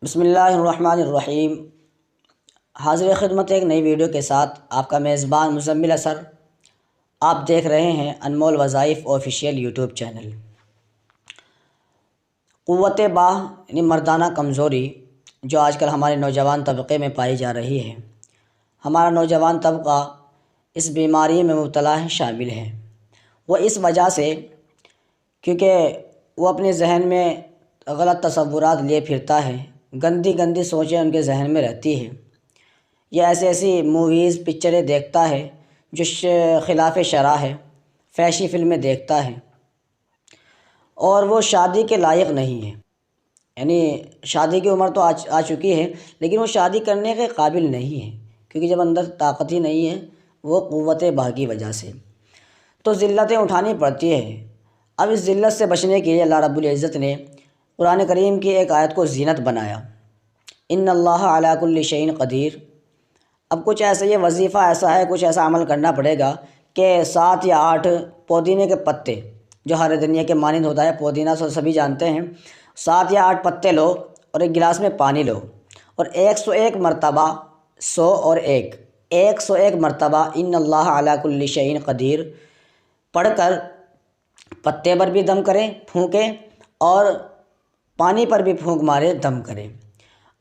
بسم اللہ الرحمن الرحیم۔ حاضر خدمت ایک نئی ویڈیو کے ساتھ آپ کا میزبان مزمل اثر۔ آپ دیکھ رہے ہیں انمول وظائف آفیشیل یوٹیوب چینل۔ قوت باہ یعنی مردانہ کمزوری جو آج کل ہمارے نوجوان طبقے میں پائی جا رہی ہے، ہمارا نوجوان طبقہ اس بیماری میں مبتلا ہے، شامل ہے۔ وہ اس وجہ سے کیونکہ وہ اپنے ذہن میں غلط تصورات لیے پھرتا ہے، گندی گندی سوچیں ان کے ذہن میں رہتی ہے، یا ایسی موویز پکچریں دیکھتا ہے جو خلاف شرع ہے، فحشی فلمیں دیکھتا ہے، اور وہ شادی کے لائق نہیں ہے۔ یعنی شادی کی عمر تو آ چکی ہے، لیکن وہ شادی کرنے کے قابل نہیں ہے، کیونکہ جب اندر طاقت ہی نہیں ہے وہ قوت باہ کی وجہ سے، تو ذلتیں اٹھانی پڑتی ہیں۔ اب اس ذلت سے بچنے کے لیے اللہ رب العزت نے قرآن کریم کی ایک آیت کو زینت بنایا، ان اللہ علی کل شیء قدیر۔ اب کچھ ایسا، یہ وظیفہ ایسا ہے، کچھ ایسا عمل کرنا پڑے گا کہ 7 یا 8 پودینے کے پتے، جو ہر دنیا کے مانند ہوتا ہے، پودینہ سبھی جانتے ہیں، 7 یا 8 پتے لو اور ایک گلاس میں پانی لو، اور 101 مرتبہ 101 مرتبہ ان اللہ علی کل شیء قدیر پڑھ کر پتے پر بھی دم کریں، پھونکیں، اور پانی پر بھی پھونک مارے، دم کریں،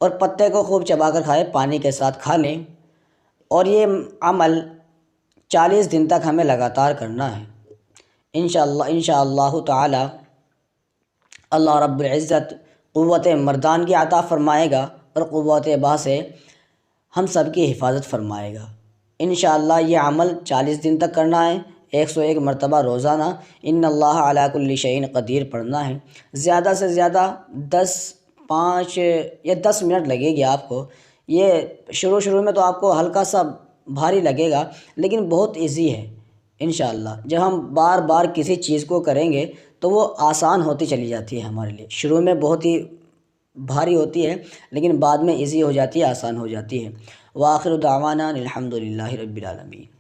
اور پتے کو خوب چبا کر کھائے، پانی کے ساتھ کھا لیں۔ اور یہ عمل 40 دن تک ہمیں لگاتار کرنا ہے۔ انشاءاللہ تعالی اللہ رب العزت قوت مردان عطا فرمائے گا اور قوت باہ سے ہم سب کی حفاظت فرمائے گا۔ انشاءاللہ یہ عمل 40 دن تک کرنا ہے، 101 مرتبہ روزانہ ان اللہ علی کل شیء قدیر پڑھنا ہے۔ زیادہ سے زیادہ 5 یا 10 منٹ لگے گی آپ کو۔ یہ شروع میں تو آپ کو ہلکا سا بھاری لگے گا، لیکن بہت ایزی ہے انشاءاللہ۔ جب ہم بار بار کسی چیز کو کریں گے تو وہ آسان ہوتی چلی جاتی ہے ہمارے لیے۔ شروع میں بہت ہی بھاری ہوتی ہے، لیکن بعد میں ایزی ہو جاتی ہے، آسان ہو جاتی ہے۔ وآخر دعوانا الحمد للہ رب العالمین۔